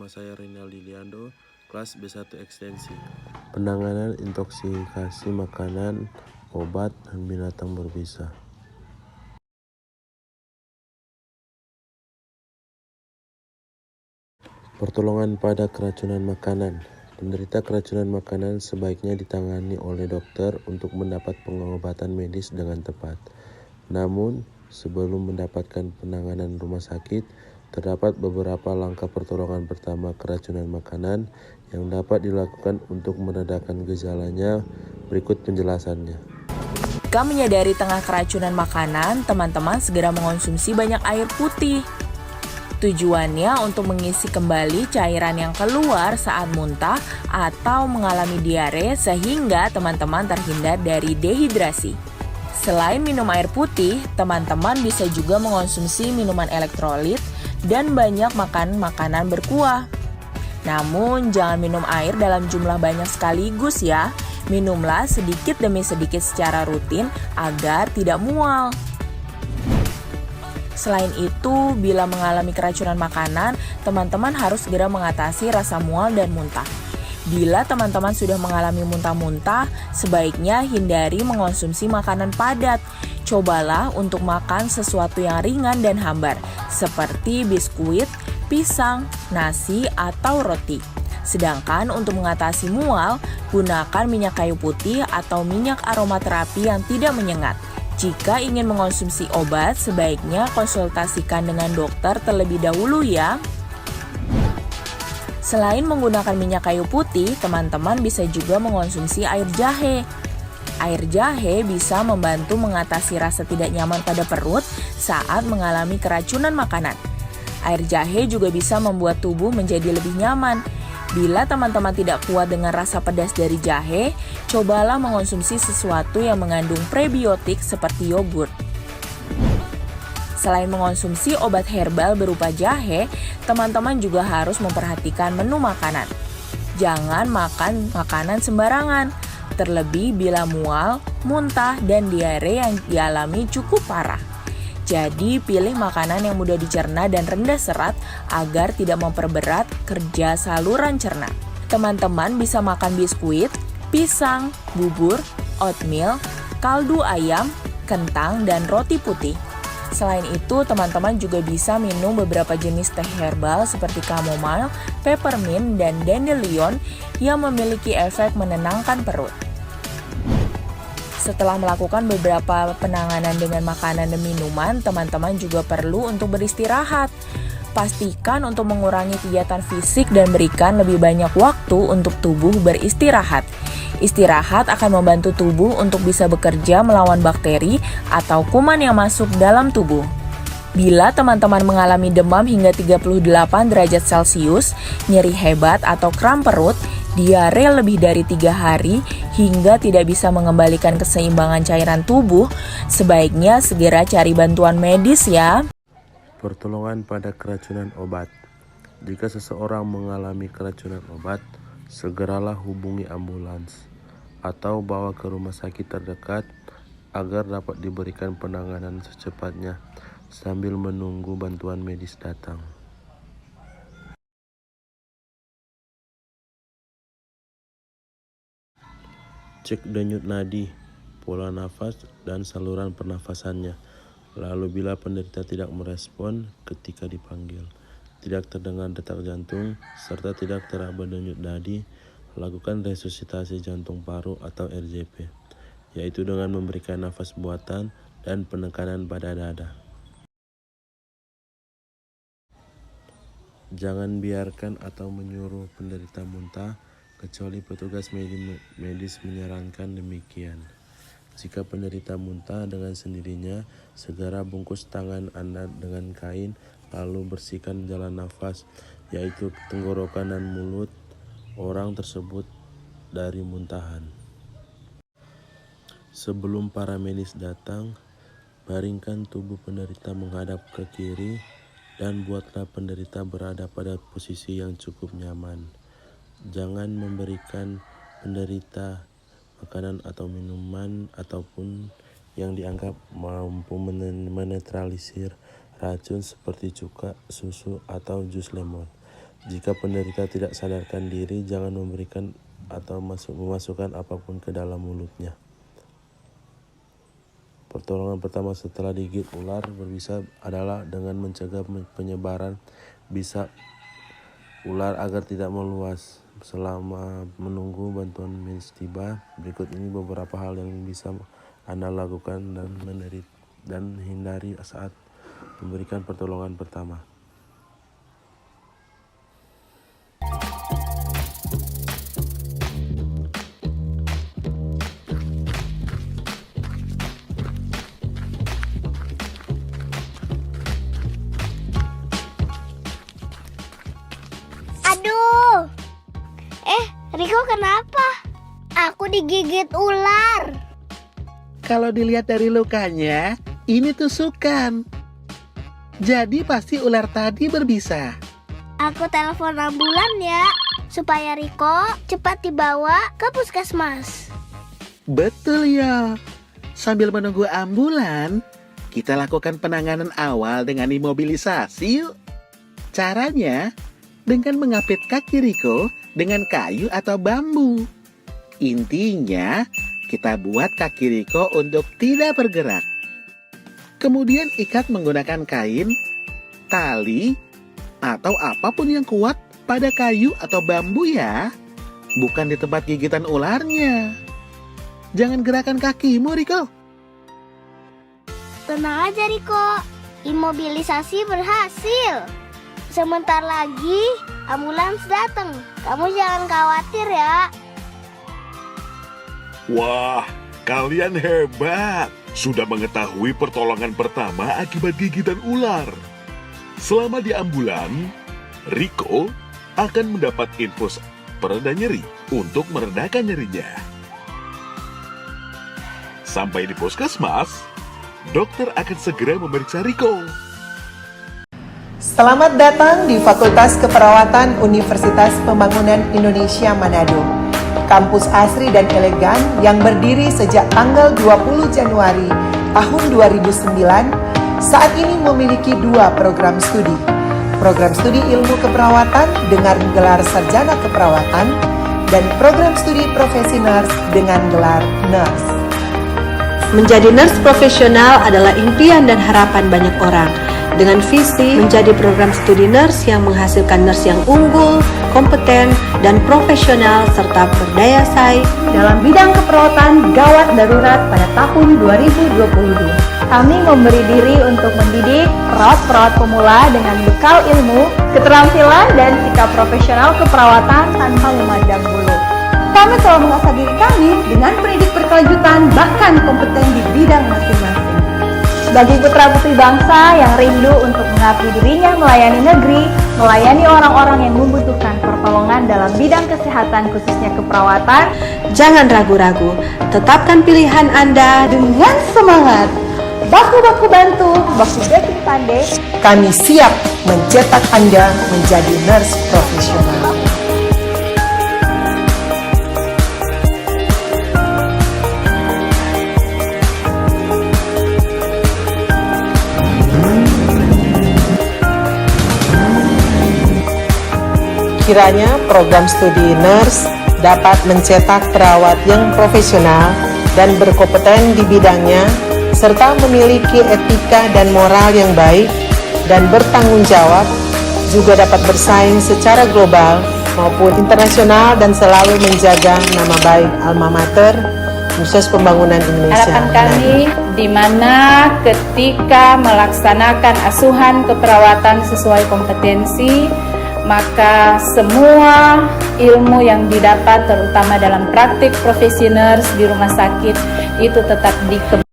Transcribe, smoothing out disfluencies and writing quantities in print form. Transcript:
Nama saya Rinaldi Liando, kelas B1 Ekstensi. Penanganan intoksikasi makanan, obat, dan binatang berbisa. Pertolongan pada keracunan makanan. Penderita keracunan makanan sebaiknya ditangani oleh dokter untuk mendapat pengobatan medis dengan tepat. Namun, sebelum mendapatkan penanganan rumah sakit, terdapat beberapa langkah pertolongan pertama keracunan makanan yang dapat dilakukan untuk meredakan gejalanya. Berikut penjelasannya. Jika menyadari tengah keracunan makanan, teman-teman segera mengonsumsi banyak air putih. Tujuannya untuk mengisi kembali cairan yang keluar saat muntah atau mengalami diare sehingga teman-teman terhindar dari dehidrasi. Selain minum air putih, teman-teman bisa juga mengonsumsi minuman elektrolit dan banyak makan makanan berkuah. Namun, jangan minum air dalam jumlah banyak sekaligus ya. Minumlah sedikit demi sedikit secara rutin agar tidak mual. Selain itu, bila mengalami keracunan makanan, teman-teman harus segera mengatasi rasa mual dan muntah. Bila teman-teman sudah mengalami muntah-muntah, sebaiknya hindari mengonsumsi makanan padat. Cobalah untuk makan sesuatu yang ringan dan hambar, seperti biskuit, pisang, nasi, atau roti. Sedangkan untuk mengatasi mual, gunakan minyak kayu putih atau minyak aromaterapi yang tidak menyengat. Jika ingin mengonsumsi obat, sebaiknya konsultasikan dengan dokter terlebih dahulu ya. Selain menggunakan minyak kayu putih, teman-teman bisa juga mengonsumsi air jahe. Air jahe bisa membantu mengatasi rasa tidak nyaman pada perut saat mengalami keracunan makanan. Air jahe juga bisa membuat tubuh menjadi lebih nyaman. Bila teman-teman tidak kuat dengan rasa pedas dari jahe, cobalah mengonsumsi sesuatu yang mengandung prebiotik seperti yogurt. Selain mengonsumsi obat herbal berupa jahe, teman-teman juga harus memperhatikan menu makanan. Jangan makan makanan sembarangan, terlebih bila mual, muntah, dan diare yang dialami cukup parah. Jadi, pilih makanan yang mudah dicerna dan rendah serat agar tidak memperberat kerja saluran cerna. Teman-teman bisa makan biskuit, pisang, bubur, oatmeal, kaldu ayam, kentang, dan roti putih. Selain itu, teman-teman juga bisa minum beberapa jenis teh herbal seperti chamomile, peppermint, dan dandelion yang memiliki efek menenangkan perut. Setelah melakukan beberapa penanganan dengan makanan dan minuman, teman-teman juga perlu untuk beristirahat. Pastikan untuk mengurangi kegiatan fisik dan berikan lebih banyak waktu untuk tubuh beristirahat. Istirahat akan membantu tubuh untuk bisa bekerja melawan bakteri atau kuman yang masuk dalam tubuh. Bila teman-teman mengalami demam hingga 38 derajat Celcius, nyeri hebat atau kram perut, diare lebih dari 3 hari, hingga tidak bisa mengembalikan keseimbangan cairan tubuh, sebaiknya segera cari bantuan medis ya. Pertolongan pada keracunan obat. Jika seseorang mengalami keracunan obat, segeralah hubungi ambulans atau bawa ke rumah sakit terdekat agar dapat diberikan penanganan secepatnya sambil menunggu bantuan medis datang. Cek denyut nadi, pola nafas, dan saluran pernafasannya. Lalu bila penderita tidak merespon ketika dipanggil, tidak terdengar detak jantung, serta tidak teraba denyut nadi, lakukan resusitasi jantung paru atau RJP, yaitu dengan memberikan nafas buatan dan penekanan pada dada. Jangan biarkan atau menyuruh penderita muntah, kecuali petugas medis menyarankan demikian. Jika penderita muntah dengan sendirinya, segera bungkus tangan Anda dengan kain, lalu bersihkan jalan nafas, yaitu tenggorokan dan mulut orang tersebut dari muntahan. Sebelum para medis datang, baringkan tubuh penderita menghadap ke kiri dan buatlah penderita berada pada posisi yang cukup nyaman. Jangan memberikan penderita makanan atau minuman ataupun yang dianggap mampu menetralisir racun seperti cuka, susu, atau jus lemon. Jika penderita tidak sadarkan diri, jangan memberikan atau memasukkan apapun ke dalam mulutnya. Pertolongan pertama setelah digigit ular berbisa adalah dengan mencegah penyebaran bisa ular agar tidak meluas. Selama menunggu bantuan medis tiba, berikut ini beberapa hal yang bisa Anda lakukan dan hindari saat memberikan pertolongan pertama. Aduh, Riko kenapa? Aku digigit ular. Kalau dilihat dari lukanya, ini tusukan. Jadi pasti ular tadi berbisa. Aku telepon ambulan ya, supaya Riko cepat dibawa ke puskesmas. Betul ya. Sambil menunggu ambulan, kita lakukan penanganan awal dengan imobilisasi yuk. Caranya, dengan mengapit kaki Riko dengan kayu atau bambu. Intinya, kita buat kaki Riko untuk tidak bergerak. Kemudian ikat menggunakan kain, tali, atau apapun yang kuat pada kayu atau bambu ya. Bukan di tempat gigitan ularnya. Jangan gerakan kakimu, Riko. Tenang aja Riko, imobilisasi berhasil. Sebentar lagi ambulans datang. Kamu jangan khawatir ya. Wah, kalian hebat. Sudah mengetahui pertolongan pertama akibat gigitan ular. Selama di ambulan, Riko akan mendapat infus pereda nyeri untuk meredakan nyerinya. Sampai di puskesmas, dokter akan segera memeriksa Riko. Selamat datang di Fakultas Keperawatan Universitas Pembangunan Indonesia Manado. Kampus asri dan elegan yang berdiri sejak tanggal 20 Januari tahun 2009, saat ini memiliki 2 program studi. Program studi ilmu keperawatan dengan gelar sarjana keperawatan dan program studi profesi nurse dengan gelar nurse. Menjadi nurse profesional adalah impian dan harapan banyak orang. Dengan visi menjadi program studi nurse yang menghasilkan nurse yang unggul, kompeten, dan profesional serta berdaya saing dalam bidang keperawatan gawat darurat pada tahun 2022. Kami memberi diri untuk mendidik perawat-perawat pemula dengan bekal ilmu, keterampilan, dan sikap profesional keperawatan tanpa memandang bulu. Kami telah mengasah diri kami dengan pendidik berkelanjutan bahkan kompeten di bidang masing-masing. Bagi putra-putri bangsa yang rindu untuk mengabdi dirinya melayani negeri, melayani orang-orang yang membutuhkan pertolongan dalam bidang kesehatan khususnya keperawatan, jangan ragu-ragu, tetapkan pilihan Anda dengan semangat. Baku-baku bantu, baku backing pandai. Kami siap mencetak Anda menjadi nurse profesional. Kiranya program studi nurse dapat mencetak perawat yang profesional dan berkompeten di bidangnya, serta memiliki etika dan moral yang baik dan bertanggung jawab, juga dapat bersaing secara global maupun internasional dan selalu menjaga nama baik alma mater Universitas Pembangunan Indonesia. Harapan kami di mana ketika melaksanakan asuhan keperawatan sesuai kompetensi, maka semua ilmu yang didapat terutama dalam praktik profesi nurse di rumah sakit itu tetap dikembangkan.